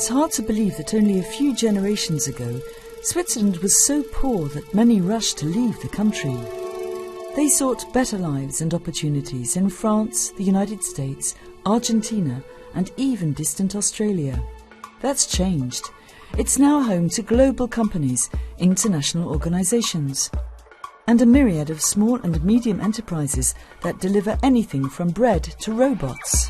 It's hard to believe that only a few generations ago, Switzerland was so poor that many rushed to leave the country. They sought better lives and opportunities in France, the United States, Argentina, and even distant Australia. That's changed. It's now home to global companies, international organisations, and a myriad of small and medium enterprises that deliver anything from bread to robots.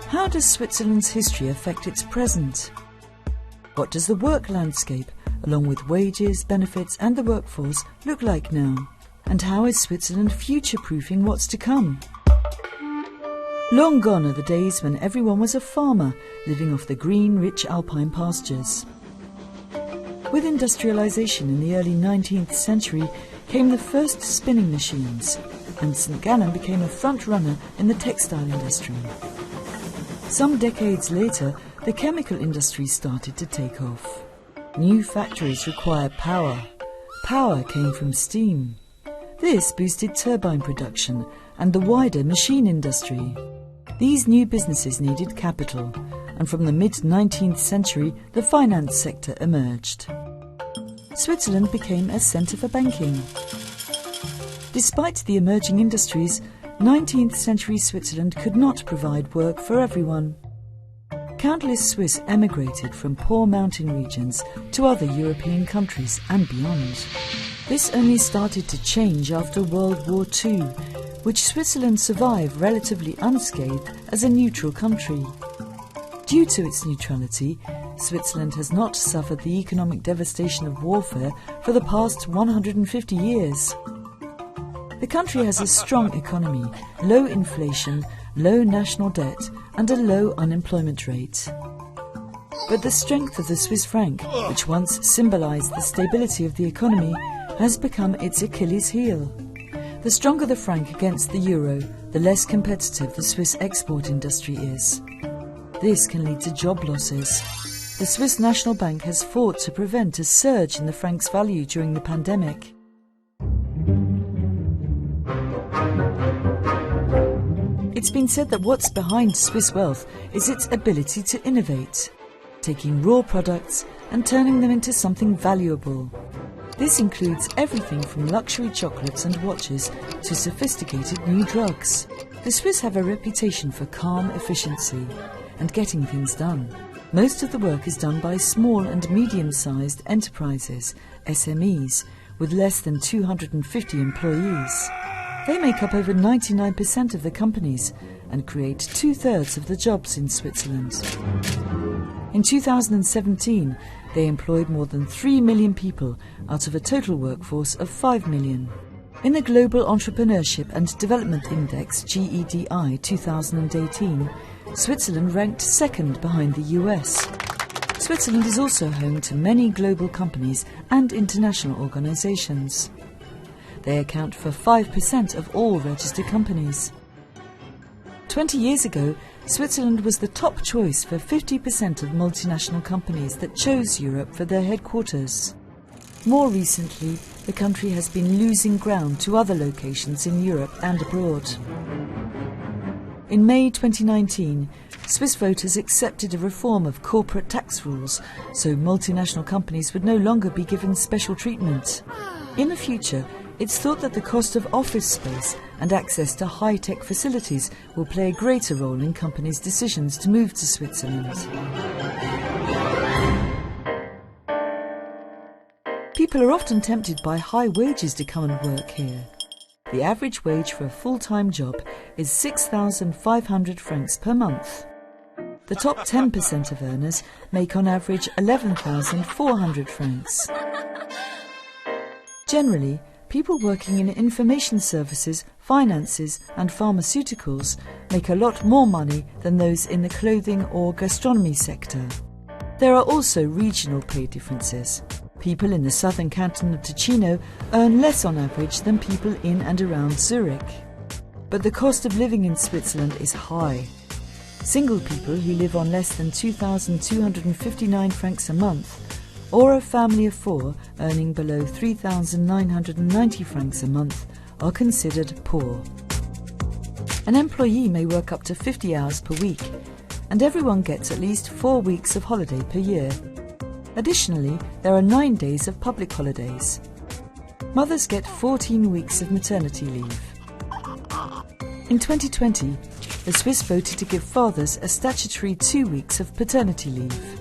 How does Switzerland's history affect its present? What does the work landscape, along with wages, benefits and the workforce, look like now? And how is Switzerland future-proofing what's to come? Long gone are the days when everyone was a farmer, living off the green, rich alpine pastures. With industrialisation in the early 19th century came the first spinning machines, and St Gallen became a front-runner in the textile industry. Some decades later, the chemical industry started to take off. New factories required power. Power came from steam. This boosted turbine production and the wider machine industry. These new businesses needed capital, and from the mid-19th century, the finance sector emerged. Switzerland became a centre for banking. Despite the emerging industries, 19th century Switzerland could not provide work for everyone. Countless Swiss emigrated from poor mountain regions to other European countries and beyond. This only started to change after World War II, which Switzerland survived relatively unscathed as a neutral country. Due to its neutrality, Switzerland has not suffered the economic devastation of warfare for the past 150 years. The country has a strong economy, low inflation, low national debt and a low unemployment rate. But the strength of the Swiss franc, which once symbolised the stability of the economy, has become its Achilles heel. The stronger the franc against the euro, the less competitive the Swiss export industry is. This can lead to job losses. The Swiss National Bank has fought to prevent a surge in the franc's value during the pandemic. It's been said that what's behind Swiss wealth is its ability to innovate, taking raw products and turning them into something valuable. This includes everything from luxury chocolates and watches to sophisticated new drugs. The Swiss have a reputation for calm efficiency and getting things done. Most of the work is done by small and medium-sized enterprises, SMEs, with less than 250 employees. They make up over 99% of the companies and create 2/3 of the jobs in Switzerland. In 2017, they employed more than 3 million people out of a total workforce of 5 million. In the Global Entrepreneurship and Development Index (GEDI) 2018, Switzerland ranked second behind the US. Switzerland is also home to many global companies and international organisations. They account for 5% of all registered companies. 20 years ago, Switzerland was the top choice for 50% of multinational companies that chose Europe for their headquarters. More recently, the country has been losing ground to other locations in Europe and abroad. In May 2019, Swiss voters accepted a reform of corporate tax rules, so multinational companies would no longer be given special treatment. In the future, it's thought that the cost of office space and access to high-tech facilities will play a greater role in companies' decisions to move to Switzerland. People are often tempted by high wages to come and work here. The average wage for a full-time job is 6,500 francs per month. The top 10% of earners make on average 11,400 francs. Generally, people working in information services, finances and pharmaceuticals make a lot more money than those in the clothing or gastronomy sector. There are also regional pay differences. People in the southern canton of Ticino earn less on average than people in and around Zurich. But the cost of living in Switzerland is high. Single people who live on less than 2,259 francs a month, or a family of 4 earning below 3,990 francs a month, are considered poor. An employee may work up to 50 hours per week, and everyone gets at least 4 weeks of holiday per year. Additionally, there are 9 days of public holidays. Mothers get 14 weeks of maternity leave. In 2020, the Swiss voted to give fathers a statutory 2 weeks of paternity leave.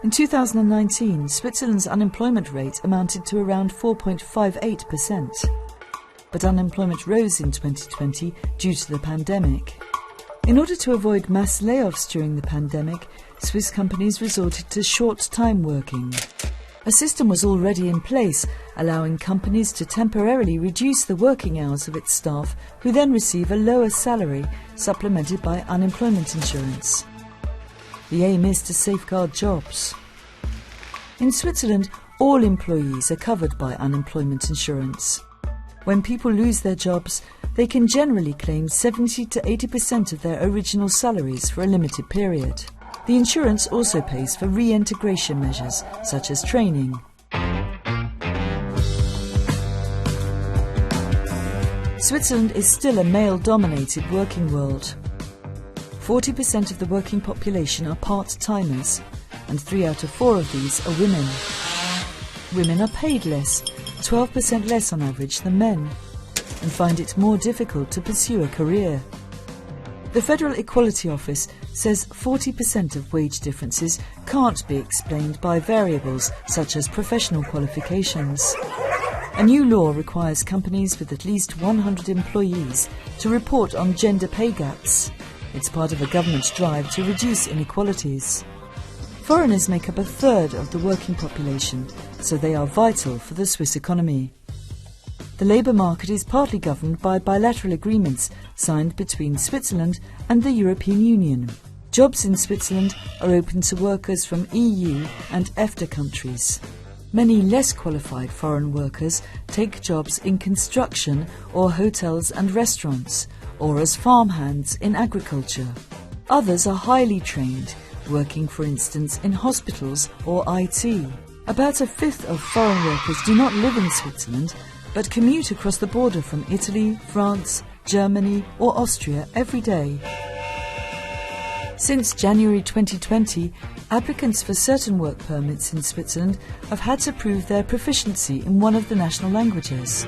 In 2019, Switzerland's unemployment rate amounted to around 4.58%. But unemployment rose in 2020 due to the pandemic. In order to avoid mass layoffs during the pandemic, Swiss companies resorted to short-time working. A system was already in place, allowing companies to temporarily reduce the working hours of its staff, who then receive a lower salary, supplemented by unemployment insurance. The aim is to safeguard jobs. In Switzerland, all employees are covered by unemployment insurance. When people lose their jobs, they can generally claim 70 to 80% of their original salaries for a limited period. The insurance also pays for reintegration measures, such as training. Switzerland is still a male-dominated working world. 40% of the working population are part-timers, and 3 out of 4 of these are women. Women are paid less, 12% less on average than men, and find it more difficult to pursue a career. The Federal Equality Office says 40% of wage differences can't be explained by variables such as professional qualifications. A new law requires companies with at least 100 employees to report on gender pay gaps. It's part of a government drive to reduce inequalities. Foreigners make up a third of the working population, so they are vital for the Swiss economy. The labour market is partly governed by bilateral agreements signed between Switzerland and the European Union. Jobs in Switzerland are open to workers from EU and EFTA countries. Many less qualified foreign workers take jobs in construction or hotels and restaurants, or as farmhands in agriculture. Others are highly trained, working for instance in hospitals or IT. About a fifth of foreign workers do not live in Switzerland, but commute across the border from Italy, France, Germany or Austria every day. Since January 2020, applicants for certain work permits in Switzerland have had to prove their proficiency in one of the national languages.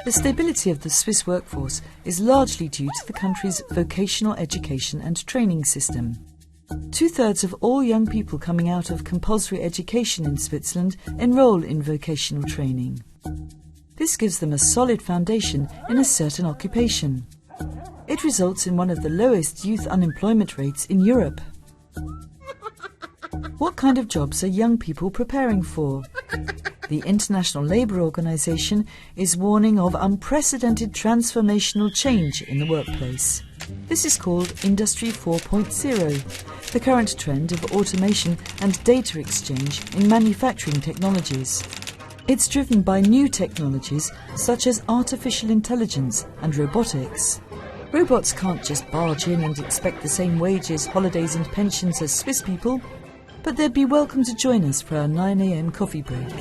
The stability of the Swiss workforce is largely due to the country's vocational education and training system. 2/3 of all young people coming out of compulsory education in Switzerland enroll in vocational training. This gives them a solid foundation in a certain occupation. It results in one of the lowest youth unemployment rates in Europe. What kind of jobs are young people preparing for? The International Labour Organization is warning of unprecedented transformational change in the workplace. This is called Industry 4.0, the current trend of automation and data exchange in manufacturing technologies. It's driven by new technologies such as artificial intelligence and robotics. Robots can't just barge in and expect the same wages, holidays and pensions as Swiss people, but they'd be welcome to join us for our 9 a.m. coffee break.